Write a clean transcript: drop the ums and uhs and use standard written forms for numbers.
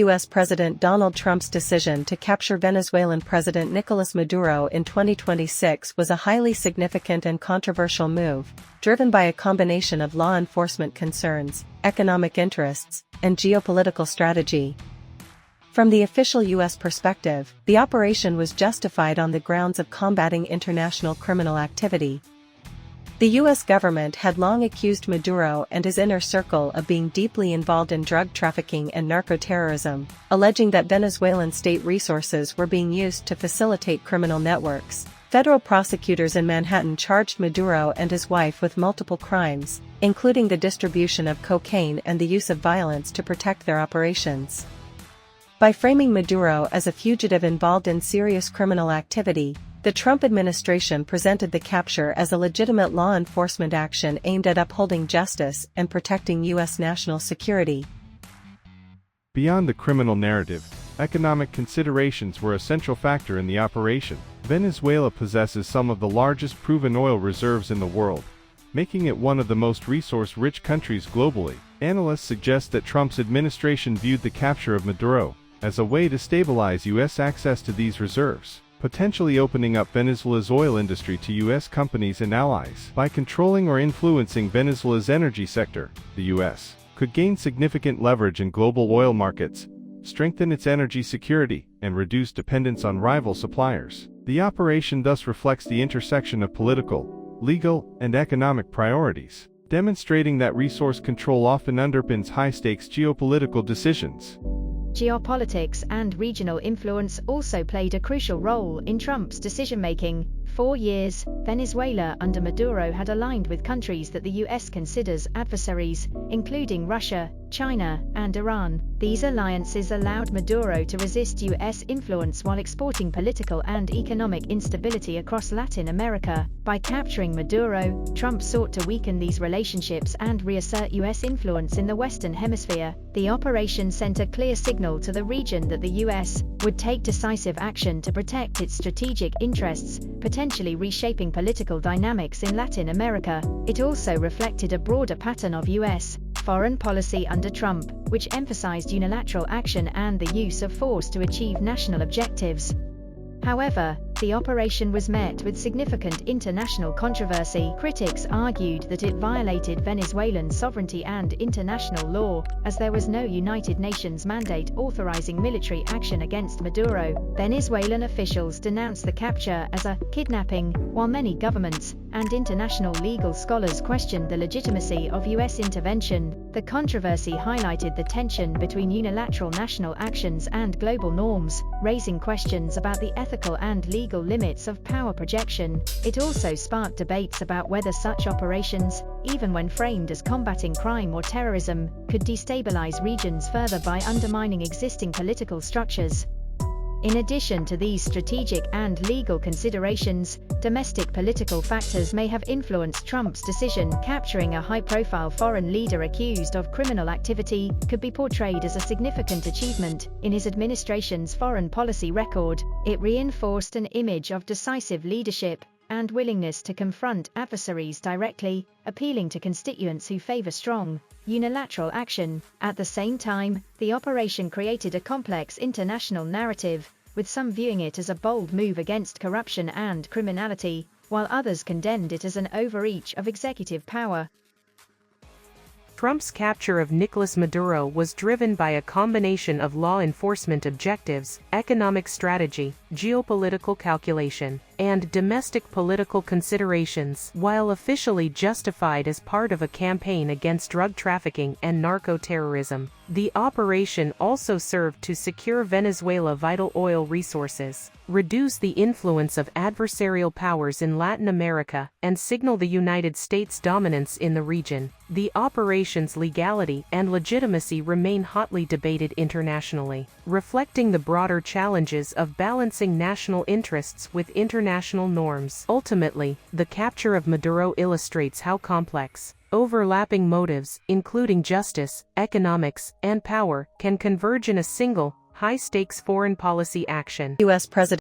U.S. President Donald Trump's decision to capture Venezuelan President Nicolás Maduro in 2026 was a highly significant and controversial move, driven by a combination of law enforcement concerns, economic interests, and geopolitical strategy. From the official U.S. perspective, the operation was justified on the grounds of combating international criminal activity. The U.S. government had long accused Maduro and his inner circle of being deeply involved in drug trafficking and narco-terrorism, alleging that Venezuelan state resources were being used to facilitate criminal networks. Federal prosecutors in Manhattan charged Maduro and his wife with multiple crimes, including the distribution of cocaine and the use of violence to protect their operations. By framing Maduro as a fugitive involved in serious criminal activity, the Trump administration presented the capture as a legitimate law enforcement action aimed at upholding justice and protecting U.S. national security. Beyond the criminal narrative, economic considerations were a central factor in the operation. Venezuela possesses some of the largest proven oil reserves in the world, making it one of the most resource-rich countries globally. Analysts suggest that Trump's administration viewed the capture of Maduro as a way to stabilize U.S. access to these reserves, potentially opening up Venezuela's oil industry to U.S. companies and allies. By controlling or influencing Venezuela's energy sector, the U.S. could gain significant leverage in global oil markets, strengthen its energy security, and reduce dependence on rival suppliers. The operation thus reflects the intersection of political, legal, and economic priorities, demonstrating that resource control often underpins high-stakes geopolitical decisions. Geopolitics and regional influence also played a crucial role in Trump's decision-making. For years, Venezuela under Maduro had aligned with countries that the U.S. considers adversaries, including Russia, China, and Iran. These alliances allowed Maduro to resist U.S. influence while exporting political and economic instability across Latin America. By capturing Maduro, Trump sought to weaken these relationships and reassert U.S. influence in the Western Hemisphere. The operation sent a clear signal to the region that the U.S. would take decisive action to protect its strategic interests, potentially reshaping political dynamics in Latin America. It also reflected a broader pattern of U.S. foreign policy under Trump, which emphasized unilateral action and the use of force to achieve national objectives. However, the operation was met with significant international controversy. Critics argued that it violated Venezuelan sovereignty and international law, as there was no United Nations mandate authorizing military action against Maduro. Venezuelan officials denounced the capture as a kidnapping, while many governments and international legal scholars questioned the legitimacy of U.S. intervention. The controversy highlighted the tension between unilateral national actions and global norms, raising questions about the ethical and legal limits of power projection. It also sparked debates about whether such operations, even when framed as combating crime or terrorism, could destabilize regions further by undermining existing political structures. In addition to these strategic and legal considerations, domestic political factors may have influenced Trump's decision. Capturing a high-profile foreign leader accused of criminal activity could be portrayed as a significant achievement in his administration's foreign policy record. It reinforced an image of decisive leadership and willingness to confront adversaries directly, appealing to constituents who favor strong, unilateral action. At the same time, the operation created a complex international narrative, with some viewing it as a bold move against corruption and criminality, while others condemned it as an overreach of executive power. Trump's capture of Nicolás Maduro was driven by a combination of law enforcement objectives, economic strategy, geopolitical calculation, and domestic political considerations. While officially justified as part of a campaign against drug trafficking and narco-terrorism, the operation also served to secure Venezuela vital oil resources, reduce the influence of adversarial powers in Latin America, and signal the United States' dominance in the region. The operation's legality and legitimacy remain hotly debated internationally, reflecting the broader challenges of balancing national interests with international norms. Ultimately, the capture of Maduro illustrates how complex, overlapping motives, including justice, economics, and power, can converge in a single, high-stakes foreign policy action. U.S. President